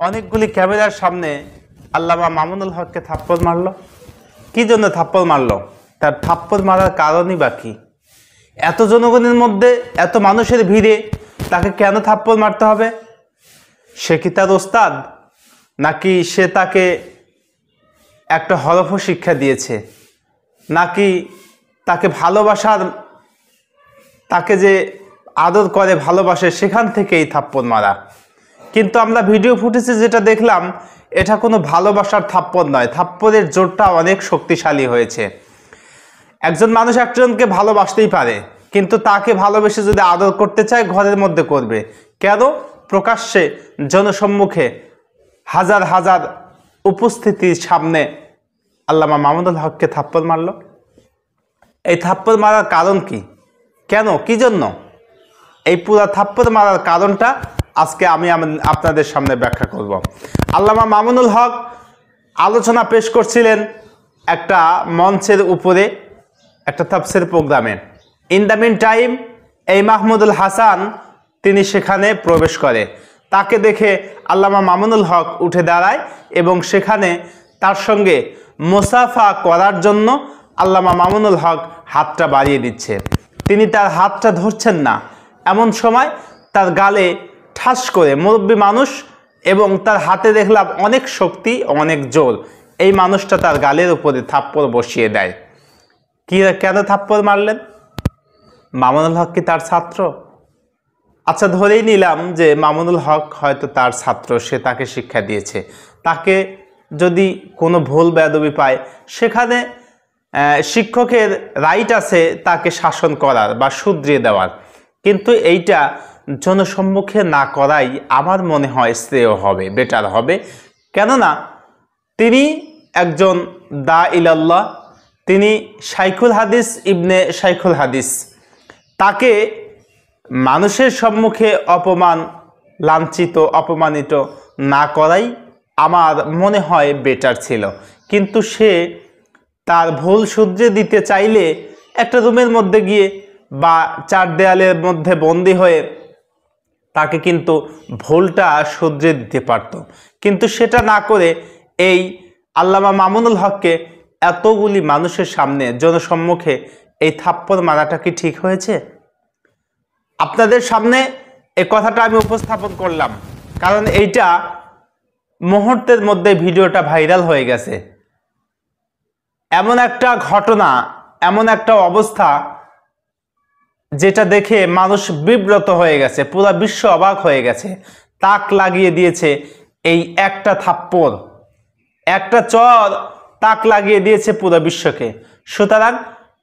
অনেকগুলি ক্যামেরার সামনে আল্লামা মামুনুল হককে থাপ্পড় মারলো। কি জন্য থাপ্পড় মারলো? তার থাপ্পড় মারার কারণই বা কি? এত জনগণের মধ্যে, এত মানুষের ভিড়ে তাকে কেন থাপ্পড় মারতে হবে? সে কি তার ওস্তাদ, নাকি সে তাকে একটা হরফ শিক্ষা দিয়েছে, নাকি তাকে ভালোবাসার, তাকে যে আদর করে ভালোবাসে সেখান থেকে এই থাপ্পড় মারা? কিন্তু আমরা ভিডিও ফুটেজে যেটা দেখলাম, এটা কোনো ভালোবাসার থাপ্পড় নয়। থাপ্পড়ের জোরটা অনেক শক্তিশালী হয়েছে। একজন মানুষ একজনকে ভালোবাসতেই পারে, কিন্তু তাকে ভালোবেসে যদি আদর করতে চায় ঘরের মধ্যে করবে কেন? প্রকাশ্যে জনসম্মুখে হাজার হাজার উপস্থিতির সামনে আল্লামা মামুনুল হককে থাপ্পড় মারল। এই থাপ্পড় মারার কারণ কি? কেন, কি জন্য? এই পুরো থাপ্পড় মারার কারণটা আজকে আমি আপনাদের সামনে ব্যাখ্যা করব। আল্লামা মামুনুল হক আলোচনা পেশ করছিলেন একটা মঞ্চের উপরে, একটা তাফসীর প্রোগ্রামে। ইন দ্য মিন টাইম এই মাহমুদুল হাসান তিনি সেখানে প্রবেশ করে। তাকে দেখে আল্লামা মামুনুল হক উঠে দাঁড়ায় এবং সেখানে তার সঙ্গে মুসাফা করার জন্য আল্লামা মামুনুল হক হাতটা বাড়িয়ে দিচ্ছে। তিনি তার হাতটা ধরছেন না, এমন সময় তার গালে ঠাস করে, মুরব্বী মানুষ এবং তার হাতে দেখলাম অনেক শক্তি, অনেক জোর, এই মানুষটা তার গালের উপরে থাপ্পড় বসিয়ে দেয়। কেন থাপ্পড় মারলেন? মামুনুল হক কি তার ছাত্র? আচ্ছা, ধরেই নিলাম যে মামুনুল হক হয়তো তার ছাত্র, সে তাকে শিক্ষা দিয়েছে। তাকে যদি কোনো ভুল বেয়াদবি পায়, সেখানে শিক্ষকের রাইট আছে তাকে শাসন করার বা শুধরিয়ে দেওয়ার। কিন্তু এইটা জনসম্মুখে না করাই আমার মনে হয় শ্রেয় হবে, বেটার হবে। কেননা তিনি একজন দা ইলাল্লাহ, তিনি শাইখুল হাদিস ইবনে শাইখুল হাদিস। তাকে মানুষের সম্মুখে অপমান, লাঞ্ছিত, অপমানিত না করাই আমার মনে হয় বেটার ছিল। কিন্তু সে তার ভুল শুধরে দিতে চাইলে একটা রুমের মধ্যে গিয়ে বা চার দেয়ালের মধ্যে বন্দি হয়ে তাকে কিন্তু ভুলটা শুধরে দিতে পারত। কিন্তু সেটা না করে এই আল্লামা মামুনুল হককে এতগুলি মানুষের সামনে জনসম্মুখে এই থাপ্পড় মারাটা কি ঠিক হয়েছে? আপনাদের সামনে এই কথাটা আমি উপস্থাপন করলাম, কারণ এইটা মুহূর্তের মধ্যে ভিডিওটা ভাইরাল হয়ে গেছে। এমন একটা ঘটনা, এমন একটা অবস্থা যেটা দেখে মানুষ বিব্রত হয়ে গেছে, পুরো বিশ্ব অবাক হয়ে গেছে। তাক লাগিয়ে দিয়েছে এই একটা থাপ্পড়, একটা চর তাক লাগিয়ে দিয়েছে পুরো বিশ্বকে। সুতরাং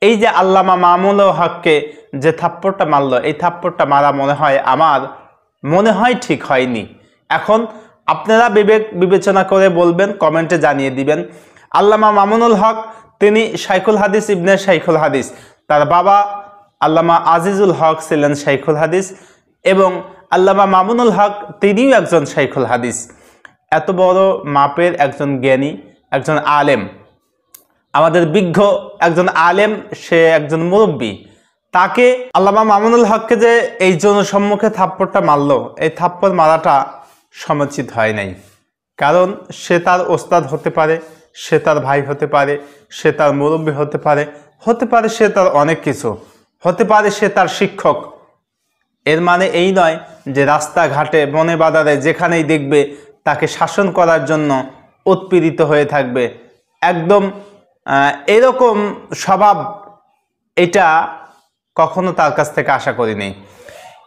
এই যে আল্লামা মামুনুল হককে যে থাপ্পড়টা মারলো, এই থাপ্পড়টা মারা আমার মনে হয় ঠিক হয়নি। এখন আপনারা বিবেচনা করে বলবেন, কমেন্টে জানিয়ে দিবেন। আল্লামা মামুনুল হক তিনি শাইখুল হাদিস ইবনে শাইখুল হাদিস। তার বাবা আল্লামা আজিজুল হক ছিলেন শাইখুল হাদিস এবং আল্লামা মামুনুল হক তিনিও একজন শাইখুল হাদিস। এত বড় মাপের একজন জ্ঞানী, একজন আলেম, আমাদের বিজ্ঞ একজন আলেম, সে একজন মুরব্বী। তাকে আল্লামা মামুনুল হককে যে এই জনসম্মুখে থাপ্পড়টা মারলো, এই থাপ্পড় মারাটা সমুচিত হয় নাই। কারণ সে তার ওস্তাদ হতে পারে, সে তার ভাই হতে পারে, সে তার মুরব্বী হতে পারে, সে তার অনেক কিছু হতে পারে, সে তার শিক্ষক। এর মানে এই নয় যে রাস্তাঘাটে, বনে বাজারে যেখানেই দেখবে তাকে শাসন করার জন্য উৎপীড়িত হয়ে থাকবে। একদম এরকম স্বভাব এটা কখনো তার কাছ থেকে আশা করিনি।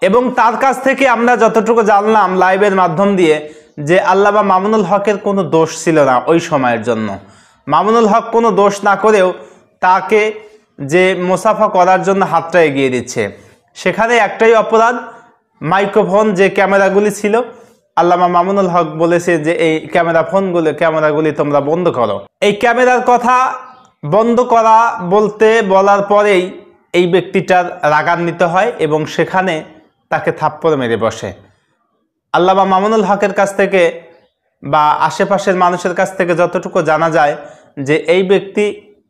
এবং তার কাছ থেকে আমরা যতটুকু জানলাম লাইভের মাধ্যম দিয়ে, যে আল্লামা মামুনুল হকের কোনো দোষ ছিল না ওই সময়ের জন্য। মামুনুল হক কোনো দোষ না করেও তাকে যে মুসাফা করার জন্য হাতটা এগিয়ে দিচ্ছে, সেখানে একটাই অপরাধ, মাইক্রোফোন যে ক্যামেরাগুলি ছিল, আল্লামা মামুনুল হক বলেছে যে এই ক্যামেরাগুলি তোমরা বন্ধ করো। এই ক্যামেরার কথা বন্ধ করা বলার পরেই এই ব্যক্তিটার রাগান্বিত হয় এবং সেখানে তাকে থাপ্পড় মেরে বসে। আল্লামা মামুনুল হকের কাছ থেকে বা আশেপাশের মানুষের কাছ থেকে যতটুকু জানা যায় যে এই ব্যক্তি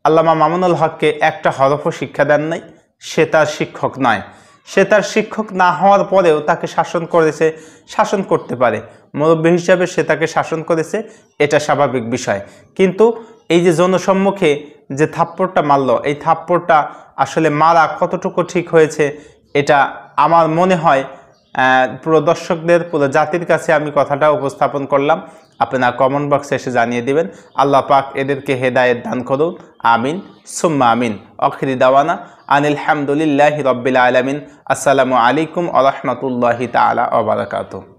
আল্লামা মামুনুল হককে একটা হরফও শিক্ষা দেন নাই, সে তার শিক্ষক নয়। সে তার শিক্ষক না হওয়ার পরেও তাকে শাসন করেছে, শাসন করতে পারে, মুরব্বী হিসাবে সে তাকে শাসন করেছে, এটা স্বাভাবিক বিষয়। কিন্তু এই যে জনসম্মুখে যে থাপ্পড়টা মারল, এই থাপ্পড়টা আসলে মারা কতটুকু ঠিক হয়েছে, এটা আমার মনে হয় পুরো দর্শকদের, পুরো জাতির কাছে আমি কথাটা উপস্থাপন করলাম। আপনারা কমেন্ট বক্সে এসে জানিয়ে দিবেন। আল্লাহ পাক এদেরকে হেদায়েত দান করুন, আমিন সুম্মা আমিন। আখিরি দাওয়ানা আনিল হামদুলিল্লাহি রাব্বিল আলামিন। আসসালামু আলাইকুম ওয়া রাহমাতুল্লাহি তাআলা ওয়া বারাকাতুহু।